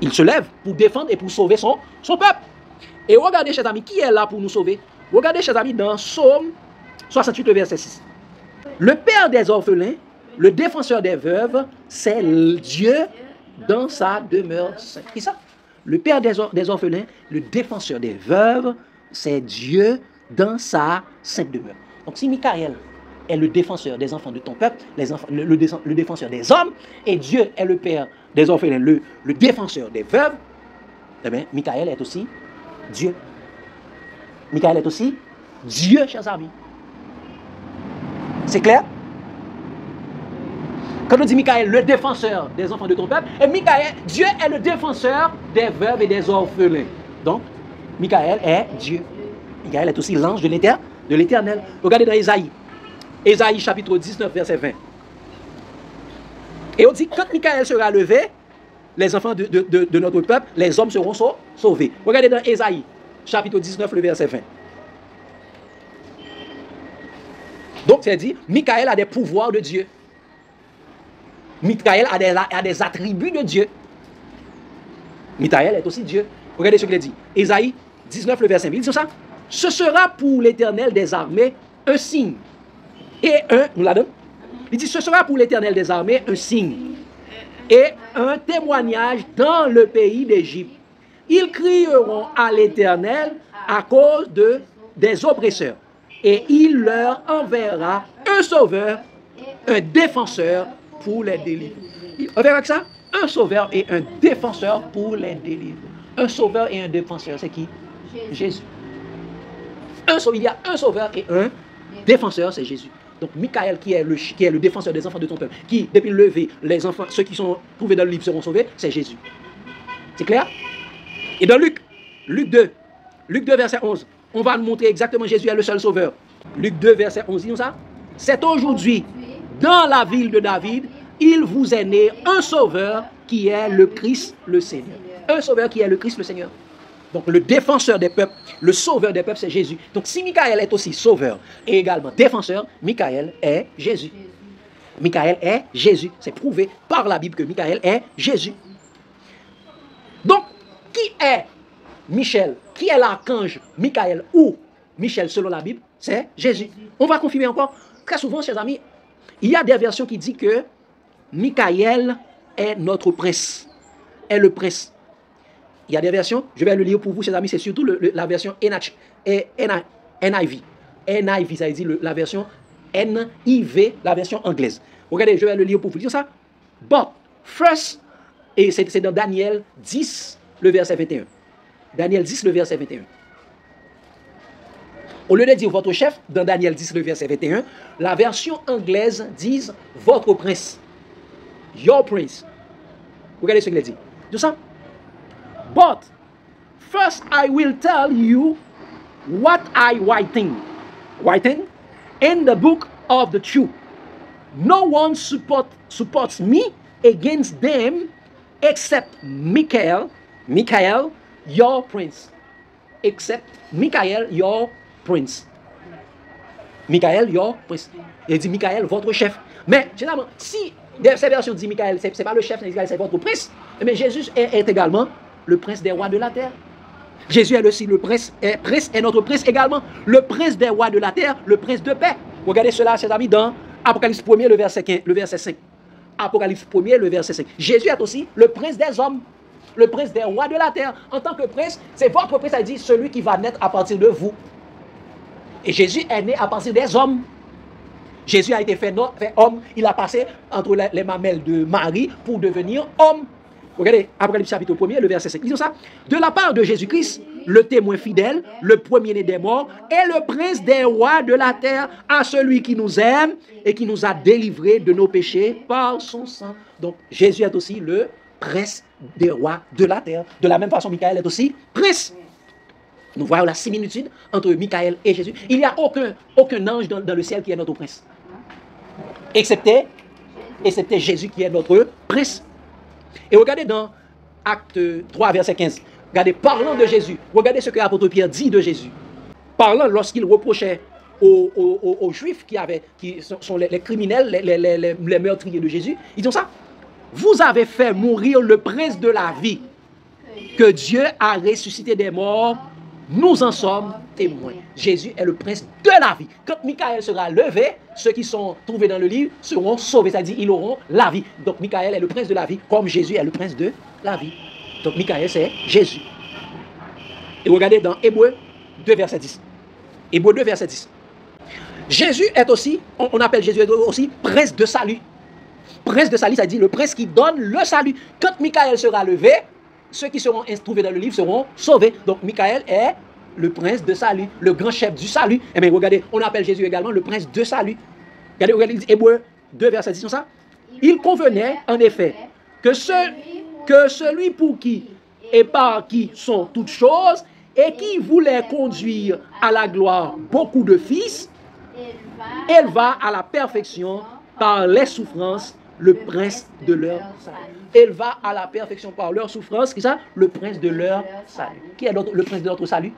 Il se lève pour défendre et pour sauver son peuple. Et regardez, chers amis, qui est là pour nous sauver? Regardez, chers amis, dans Psaume 68, verset 6. Le père des orphelins, le défenseur des veuves, c'est Dieu dans sa demeure sainte. Qui ça? Le père des orphelins, le défenseur des veuves, c'est Dieu dans sa sainte demeure. Donc si Michael est le défenseur des enfants de ton peuple, le défenseur des hommes, et Dieu est le père des orphelins, le défenseur des veuves, eh bien, Michael est aussi Dieu. Michael est aussi Dieu, chers amis. C'est clair? Quand on dit Michael, le défenseur des enfants de ton peuple, et Michael, Dieu est le défenseur des veuves et des orphelins. Donc, Michael est Dieu. Michael est aussi l'ange de l'Éternel. Regardez dans Isaïe. Ésaïe chapitre 19, verset 20. Et on dit, quand Michael sera levé, les enfants de notre peuple, les hommes seront sauvés. Regardez dans Ésaïe, chapitre 19, le verset 20. Donc, c'est dit, Michael a des pouvoirs de Dieu. Michael a des attributs de Dieu. Michael est aussi Dieu. Regardez ce qu'il dit. Ésaïe 19, le verset 20. Il dit ça. Ce sera pour l'Éternel des armées un signe. Et nous la donne. Il dit, ce sera pour l'Éternel des armées un signe et un témoignage dans le pays d'Égypte. Ils crieront à l'Éternel à cause des oppresseurs. Et il leur enverra un sauveur, un défenseur pour les délivrer. On verra que ça? Un sauveur et un défenseur pour les délivrer. Un sauveur et un défenseur, c'est qui? Jésus. Il y a un sauveur et un défenseur, c'est Jésus. Donc, Michael, qui est le défenseur des enfants de ton peuple, qui, depuis le lever, les enfants, ceux qui sont trouvés dans le livre seront sauvés, c'est Jésus. C'est clair? Et dans Luc 2, verset 11, on va nous montrer exactement Jésus est le seul sauveur. Luc 2, verset 11, dit ça. C'est aujourd'hui, dans la ville de David, il vous est né un sauveur qui est le Christ, le Seigneur. Un sauveur qui est le Christ, le Seigneur. Donc, le défenseur des peuples, le sauveur des peuples, c'est Jésus. Donc, si Michael est aussi sauveur et également défenseur, Michael est Jésus. Michael est Jésus. C'est prouvé par la Bible que Michael est Jésus. Donc, qui est Michel? Qui est l'archange Michael ou Michel selon la Bible? C'est Jésus. On va confirmer encore. Très souvent, chers amis, il y a des versions qui disent que Michael est notre prince. Est le prince. Il y a des versions, je vais le lire pour vous, chers amis, c'est surtout la version NIV. NIV, ça veut dire la version NIV, la version anglaise. Regardez, je vais le lire pour vous dire ça. But first, et c'est dans Daniel 10, le verset 21. Daniel 10, le verset 21. Au lieu de dire votre chef, dans Daniel 10, le verset 21, la version anglaise dit votre prince. Your prince. Regardez ce qu'il dit. Tout ça. But first I will tell you what I writing in the book of the truth. No one supports me against them except Michael, your prince. Except Michael, your prince. Michael, your prince. Il dit Michael, votre chef. Mais généralement, si cette version dit Michael, c'est pas le chef, c'est votre prince, mais Jésus est également le prince des rois de la terre. Jésus est aussi le prince est notre prince également, le prince des rois de la terre, le prince de paix. Regardez cela, chers amis, dans Apocalypse 1er, le verset 5. Apocalypse 1er, le verset 5. Jésus est aussi le prince des hommes, le prince des rois de la terre. En tant que prince, c'est votre prince, ça dit celui qui va naître à partir de vous. Et Jésus est né à partir des hommes. Jésus a été fait homme, il a passé entre les mamelles de Marie pour devenir homme. Regardez, Apocalypse chapitre 1er, le verset 5. Ils disent ça. De la part de Jésus-Christ, le témoin fidèle, le premier-né des morts, et le prince des rois de la terre, à celui qui nous aime et qui nous a délivrés de nos péchés par son sang. Donc, Jésus est aussi le prince des rois de la terre. De la même façon, Michael est aussi prince. Nous voyons la similitude entre Michael et Jésus. Il n'y a aucun ange dans le ciel qui est notre prince. Excepté Jésus qui est notre prince. Et regardez dans Acte 3, verset 15. Regardez, parlant de Jésus. Regardez ce que l'apôtre Pierre dit de Jésus. Parlant lorsqu'il reprochait aux Juifs qui sont les criminels, les meurtriers de Jésus. Ils disent ça. Vous avez fait mourir le prince de la vie, que Dieu a ressuscité des morts. Nous en sommes témoins. Jésus est le prince de la vie. Quand Michael sera levé, ceux qui sont trouvés dans le livre seront sauvés, c'est-à-dire ils auront la vie. Donc Michael est le prince de la vie, comme Jésus est le prince de la vie. Donc Michael, c'est Jésus. Et regardez dans Hébreux 2, verset 10. Hébreux 2, verset 10. Jésus est aussi, on appelle Jésus aussi prince de salut. Prince de salut, c'est-à-dire le prince qui donne le salut. Quand Michael sera levé, ceux qui seront trouvés dans le livre seront sauvés. Donc Michael est le prince de salut, le grand chef du salut. Eh bien, regardez, on appelle Jésus également le prince de salut. Regardez, Hébreux 2, verset 10, ça. Il convenait, en effet, que celui pour qui et par qui sont toutes choses, et qui voulait conduire à la gloire beaucoup de fils, Elle va à la perfection par les souffrances, le prince de leur salut. Elle va à la perfection par leur souffrance, qui ça? Le prince de leur salut. Qui est le prince de notre salut?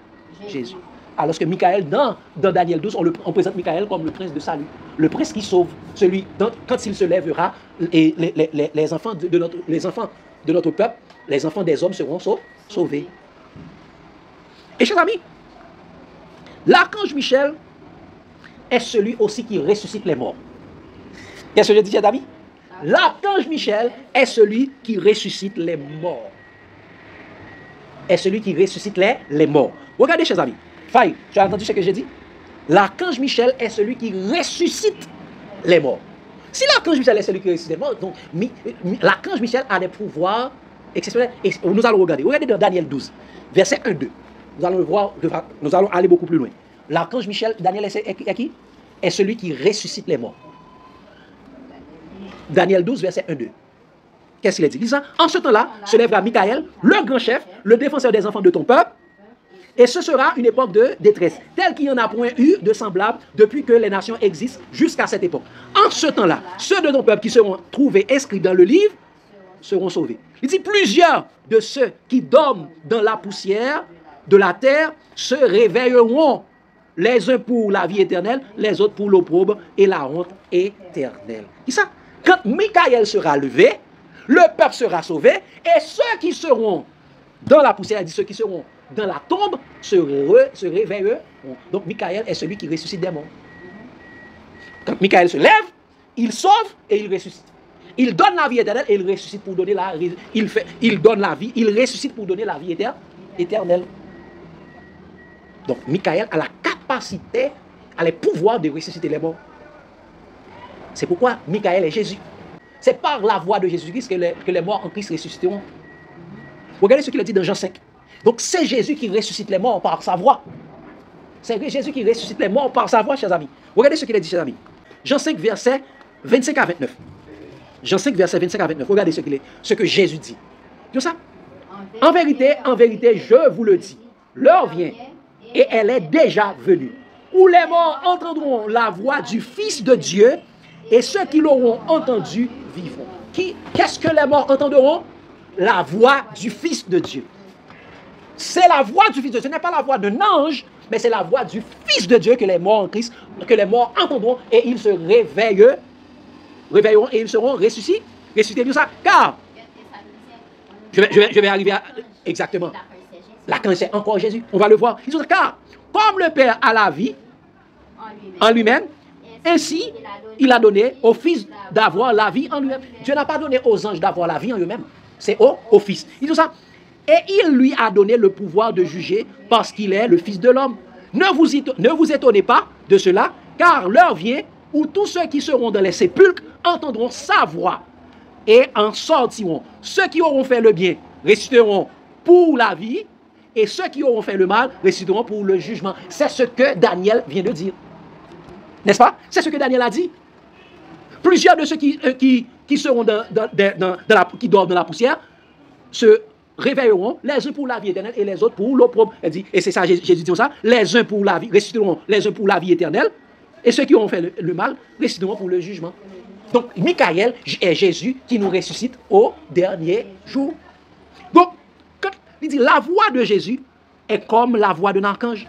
Jésus. Alors que Michael, dans Daniel 12, on présente Michael comme le prince de salut. Le prince qui sauve, celui, quand il se lèvera, et les enfants de notre peuple, les enfants des hommes seront sauvés. Et chers amis, l'archange Michel est celui aussi qui ressuscite les morts. Qu'est-ce que je dis, chers amis? L'archange Michel est celui qui ressuscite les morts. Est celui qui ressuscite les morts. Regardez, chers amis. Faye, tu as entendu ce que j'ai dit? L'archange Michel est celui qui ressuscite les morts. Si l'archange Michel est celui qui ressuscite les morts, donc l'archange Michel a des pouvoirs exceptionnels. Et nous allons regarder. Regardez dans Daniel 12, verset 1-2. Nous allons le voir, nous allons aller beaucoup plus loin. L'archange Michel, Daniel est qui? Est celui qui ressuscite les morts. Daniel 12, verset 1-2. Qu'est-ce qu'il a dit? Il dit ça. En ce temps-là, se lèvera Michael, le grand chef, le défenseur des enfants de ton peuple, et ce sera une époque de détresse, telle qu'il n'y en a point eu de semblable depuis que les nations existent jusqu'à cette époque. En ce temps-là, ceux de ton peuple qui seront trouvés inscrits dans le livre seront sauvés. Il dit, plusieurs de ceux qui dorment dans la poussière de la terre se réveilleront, les uns pour la vie éternelle, les autres pour l'opprobre et la honte éternelle. Et ça, quand Michael sera levé, le peuple sera sauvé, et ceux qui seront dans la poussière, il dit ceux qui seront dans la tombe se réveilleront. Donc Michael est celui qui ressuscite des morts. Quand Michael se lève, il sauve et il ressuscite. Il donne la vie éternelle et il ressuscite pour donner la vie. Il donne la vie, il ressuscite pour donner la vie éternelle. Donc Michael a la capacité, a les pouvoirs de ressusciter les morts. C'est pourquoi Michael est Jésus. C'est par la voix de Jésus-Christ que les morts en Christ ressusciteront. Regardez ce qu'il a dit dans Jean 5. Donc c'est Jésus qui ressuscite les morts par sa voix. C'est Jésus qui ressuscite les morts par sa voix, chers amis. Regardez ce qu'il a dit, chers amis. Jean 5, verset 25 à 29. Jean 5, verset 25 à 29. Regardez ce que Jésus dit. Tout ça. En vérité, je vous le dis, l'heure vient, et elle est déjà venue, où les morts entendront la voix du Fils de Dieu, et ceux qui l'auront entendu vivront. Qu'est-ce que les morts entendront? La voix du Fils de Dieu. C'est la voix du Fils de Dieu. Ce n'est pas la voix d'un ange, mais c'est la voix du Fils de Dieu que les morts en Christ, que les morts entendront, et ils se réveilleront et ils seront ressuscités. Ressuscités, tout ça. Car, je vais arriver à... Exactement. La crainte, c'est encore Jésus. On va le voir. Ils disent, car, comme le Père a la vie en lui-même, ainsi, il a donné au Fils d'avoir la vie en lui-même. Dieu n'a pas donné aux anges d'avoir la vie en eux-mêmes. C'est au Fils. Il dit ça. Et il lui a donné le pouvoir de juger parce qu'il est le Fils de l'homme. Ne vous étonnez pas de cela, car l'heure vient où tous ceux qui seront dans les sépulcres entendront sa voix et en sortiront. Ceux qui auront fait le bien ressusciteront pour la vie, et ceux qui auront fait le mal ressusciteront pour le jugement. C'est ce que Daniel vient de dire. N'est-ce pas? C'est ce que Daniel a dit. Plusieurs de ceux qui seront qui dorment dans la poussière se réveilleront, les uns pour la vie éternelle et les autres pour l'opprobre. Elle dit, et c'est ça, Jésus dit ça, les uns pour la vie, ressusciteront les uns pour la vie éternelle, et ceux qui auront fait le mal ressusciteront pour le jugement. Donc, Michael est Jésus qui nous ressuscite au dernier jour. Donc, quand il dit la voix de Jésus est comme la voix d'un archange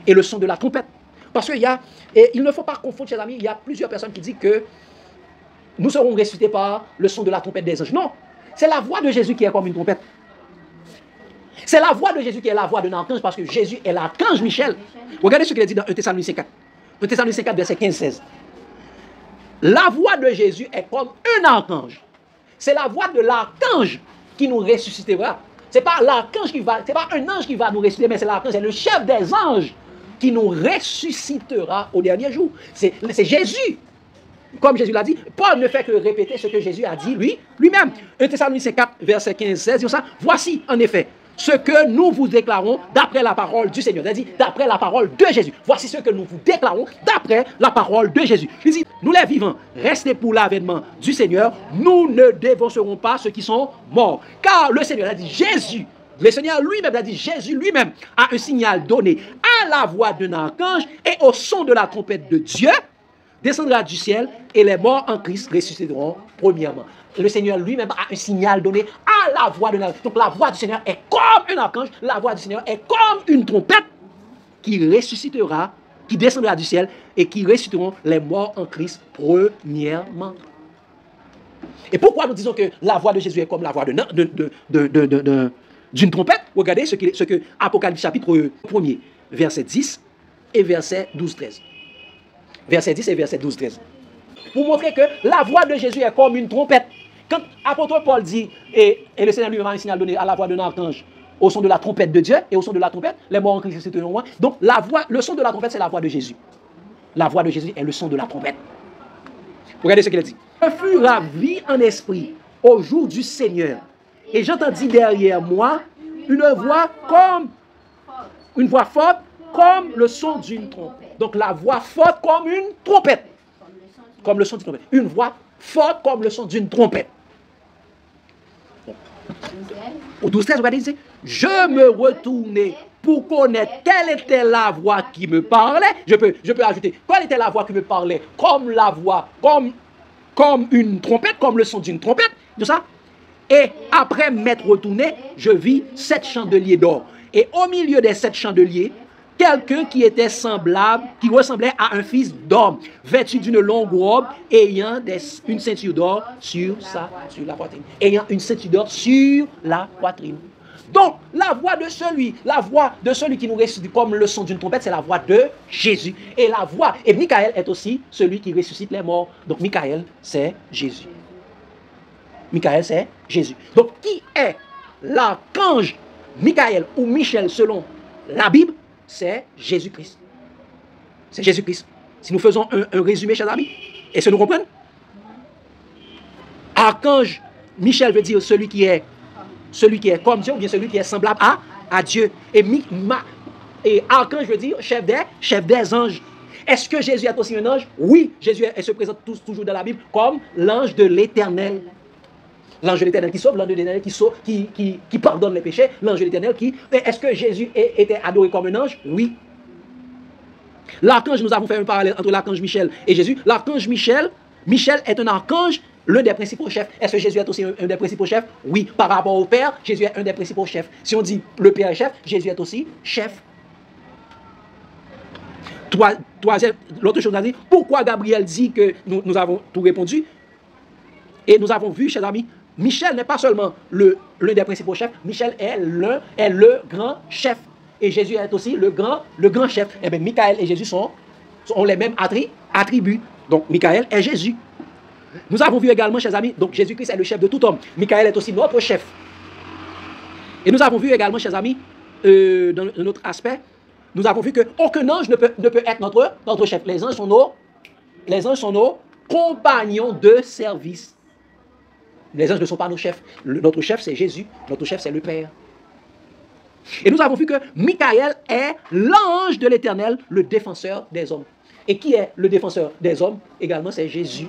et le son de la trompette. Parce qu'il il ne faut pas confondre, chers amis, il y a plusieurs personnes qui disent que nous serons ressuscités par le son de la trompette des anges. Non, c'est la voix de Jésus qui est comme une trompette. C'est la voix de Jésus qui est la voix d'un archange parce que Jésus est l'archange Michel. Regardez ce qu'il a dit dans 1 Thessaloniciens 4. 1 Thessaloniciens 4, verset 15-16. La voix de Jésus est comme un archange. C'est la voix de l'archange qui nous ressuscitera. Ce n'est pas l'archange qui va, c'est pas un ange qui va nous ressusciter, mais c'est l'archange, c'est le chef des anges qui nous ressuscitera au dernier jour. C'est Jésus. Comme Jésus l'a dit, Paul ne fait que répéter ce que Jésus a dit lui-même. 1 Thessaloniciens 4, verset 15-16, ça. Voici en effet ce que nous vous déclarons d'après la parole du Seigneur. Il a dit d'après la parole de Jésus. Voici ce que nous vous déclarons d'après la parole de Jésus. Il dit, nous les vivants, restez pour l'avènement du Seigneur, nous ne dévancerons pas ceux qui sont morts. Car le Seigneur a dit, Jésus Le Seigneur lui-même a dit, Jésus lui-même a un signal donné à la voix d'un archange et au son de la trompette de Dieu, descendra du ciel et les morts en Christ ressusciteront premièrement. Le Seigneur lui-même a un signal donné à la voix d'un archange. Donc la voix du Seigneur est comme un archange, la voix du Seigneur est comme une trompette qui ressuscitera, qui descendra du ciel et qui ressusciteront les morts en Christ premièrement. Et pourquoi nous disons que la voix de Jésus est comme la voix d'une trompette? Regardez ce que Apocalypse chapitre 1er, verset 10 et verset 12-13. Verset 10 et verset 12-13. Pour montrer que la voix de Jésus est comme une trompette. Quand l'apôtre Paul dit, et le Seigneur lui-même a un signal donné à la voix d'un archange, au son de la trompette de Dieu, et au son de la trompette, les morts en Christ ressusciteront moins. Donc le son de la trompette, c'est la voix de Jésus. La voix de Jésus est le son de la trompette. Regardez ce qu'il a dit. Je fus ravi en esprit au jour du Seigneur, et j'entendis derrière moi une voix forte, comme le son d'une trompette. Donc la voix forte comme une trompette. Comme le son d'une trompette. Une voix forte comme le son d'une trompette. Au 12-13, regardez, il dit, je me retournai pour connaître quelle était la voix qui me parlait. Je peux ajouter, quelle était la voix qui me parlait? Comme la voix, comme une trompette, comme le son d'une trompette, tout ça. Et après m'être retourné, je vis 7 chandeliers d'or. Et au milieu des 7 chandeliers, quelqu'un qui était semblable, qui ressemblait à un fils d'homme, vêtu d'une longue robe, ayant une ceinture d'or sur la poitrine. Ayant une ceinture d'or sur la poitrine. Donc, la voix de celui qui nous ressuscite comme le son d'une trompette, c'est la voix de Jésus. Et Michael est aussi celui qui ressuscite les morts. Donc, Michael, c'est Jésus. Michael, c'est Jésus. Donc, qui est l'archange Michael ou Michel selon la Bible? C'est Jésus-Christ. C'est Jésus-Christ. Si nous faisons un résumé, chers amis, est-ce que nous comprenons? Archange Michel veut dire celui qui est comme Dieu, ou bien celui qui est semblable à Dieu. Et archange veut dire chef des anges. Est-ce que Jésus est aussi un ange? Oui, Jésus se présente toujours dans la Bible comme l'ange de l'Éternel. L'ange de l'Éternel qui sauve, l'ange de l'Éternel qui pardonne les péchés, l'ange de l'Éternel qui... Est-ce que Jésus était adoré comme un ange? Oui. L'archange, nous avons fait un parallèle entre l'archange Michel et Jésus. L'archange Michel est un archange, l'un des principaux chefs. Est-ce que Jésus est aussi un des principaux chefs? Oui. Par rapport au Père, Jésus est un des principaux chefs. Si on dit le Père est chef, Jésus est aussi chef. Troisième, l'autre chose, on a dit, pourquoi Gabriel dit que nous avons tout répondu? Et nous avons vu, chers amis, Michel n'est pas seulement l'un des principaux chefs, Michel est le grand chef. Et Jésus est aussi le grand chef. Eh bien, Michael et Jésus ont les mêmes attributs. Donc, Michael est Jésus. Nous avons vu également, chers amis, donc Jésus-Christ est le chef de tout homme. Michael est aussi notre chef. Et nous avons vu également, chers amis, dans un autre aspect, nous avons vu qu'aucun ange ne peut être notre chef. Les anges sont nos compagnons de service. Les anges ne sont pas nos chefs. Notre chef, c'est Jésus. Notre chef, c'est le Père. Et nous avons vu que Michael est l'ange de l'Éternel, le défenseur des hommes. Et qui est le défenseur des hommes? Également, c'est Jésus.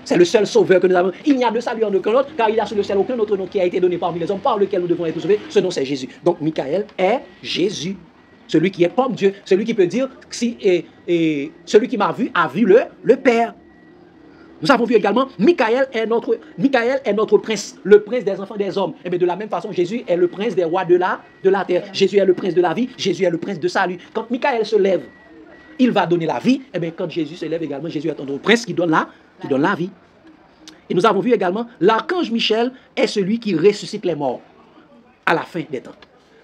C'est le seul sauveur que nous avons. Il n'y a de salut en aucun autre, car il n'y a sur le ciel aucun autre nom qui a été donné parmi les hommes, par lequel nous devons être sauvés. Ce nom, c'est Jésus. Donc, Michael est Jésus. Celui qui est comme Dieu. Celui qui peut dire, celui qui m'a vu, a vu le Père. Nous avons vu également, Michael est notre prince, le prince des enfants des hommes. Et bien de la même façon, Jésus est le prince des rois de la terre. Jésus est le prince de la vie, Jésus est le prince de salut. Quand Michael se lève, il va donner la vie. Et bien quand Jésus se lève également, Jésus est notre prince qui donne la vie. Et nous avons vu également, l'archange Michel est celui qui ressuscite les morts à la fin des temps.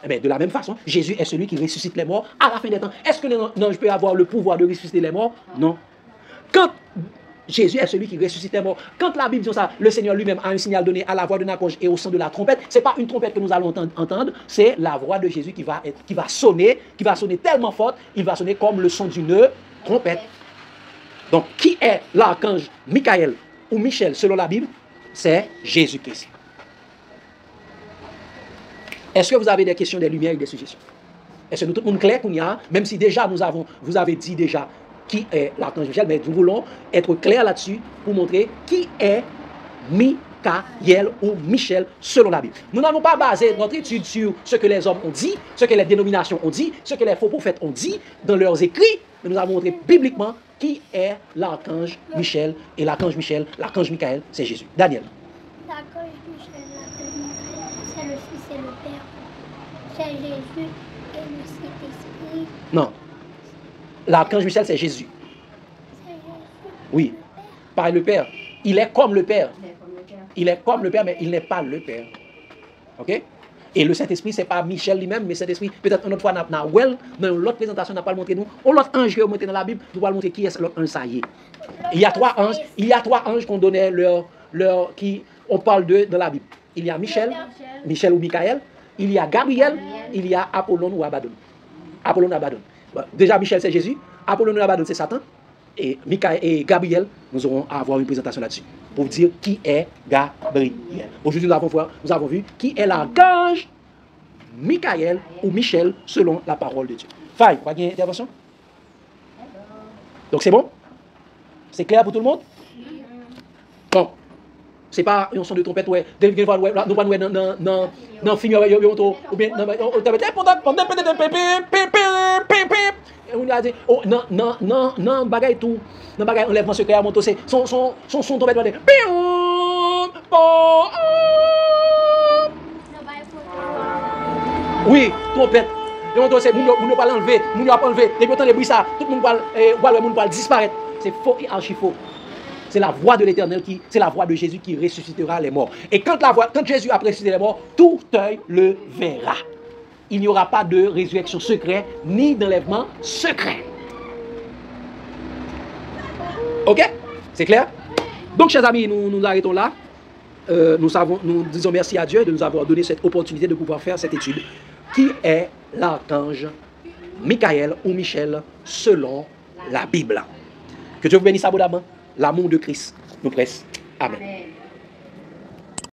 Eh bien, de la même façon, Jésus est celui qui ressuscite les morts à la fin des temps. Est-ce que l'ange peut avoir le pouvoir de ressusciter les morts? Non. Quand Jésus est celui qui ressuscite les morts. Quand la Bible dit ça, le Seigneur lui-même a un signal donné à la voix de l'archange et au son de la trompette. Ce n'est pas une trompette que nous allons entendre, c'est la voix de Jésus qui va sonner tellement forte, il va sonner comme le son d'une trompette. Donc, qui est l'archange Michael ou Michel selon la Bible? C'est Jésus-Christ. Est-ce que vous avez des questions, des lumières et des suggestions? Est-ce que nous tout le monde clair qu'on y a, même si déjà vous avez dit déjà qui est l'archange Michel, mais nous voulons être clairs là-dessus pour montrer qui est Michael. Michael ou Michel selon la Bible. Nous n'avons pas basé notre étude sur ce que les hommes ont dit, ce que les dénominations ont dit, ce que les faux prophètes ont dit dans leurs écrits, mais nous avons montré bibliquement qui est l'archange Michel, et l'archange Michel, l'archange Michael, c'est Jésus. Daniel. L'archange Michel, l'archange Michael, c'est le Fils et le Père. C'est Jésus et le Saint-Esprit. Non. L'archange Michel, c'est Jésus. C'est Jésus. Oui. Par le Père. Il est comme le Père. Il est comme le Père, mais il n'est pas le Père. OK? Et le Saint-Esprit, ce n'est pas Michel lui-même, mais Saint-Esprit, peut-être une autre fois, dans l'autre présentation, on n'a pas montré nous. L'autre ange qui est montré dans la Bible, nous allons montrer qui est l'autre ange, ça y est. Il y a trois anges qu'on donnait qui on parle d'eux dans la Bible. Il y a Michel ou Michael, il y a Gabriel, il y a Apollon ou Abaddon. Apollon ou Abaddon. Déjà, Michel, c'est Jésus, Apollon ou Abaddon, c'est Satan. Et Michael et Gabriel, nous aurons à avoir une présentation là-dessus pour dire qui est Gabriel. Aujourd'hui, nous avons vu qui est l'archange Michael ou Michel selon la parole de Dieu. Faye, pas une intervention? Donc c'est bon? C'est clair pour tout le monde? Bon. C'est pas un son de trompette, ouais. Nous pas non film ou bien on a dit oh non bagaille tout non bagaille enlèvement secret à monto c'est son trompette va dire oui trompette et on c'est moun pas l'enlever moun pas enlever et puis les bruit ça tout le monde va disparaître c'est faux et archi faux. C'est la voix de l'Éternel c'est la voix de Jésus qui ressuscitera les morts. Et quand Jésus a ressuscité les morts, tout œil le verra. Il n'y aura pas de résurrection secrète ni d'enlèvement secret. Ok? C'est clair? Donc, chers amis, nous arrêtons là. Nous disons merci à Dieu de nous avoir donné cette opportunité de pouvoir faire cette étude. Qui est l'archange Michael ou Michel selon la Bible? Que Dieu vous bénisse abondamment. L'amour de Christ nous presse. Amen.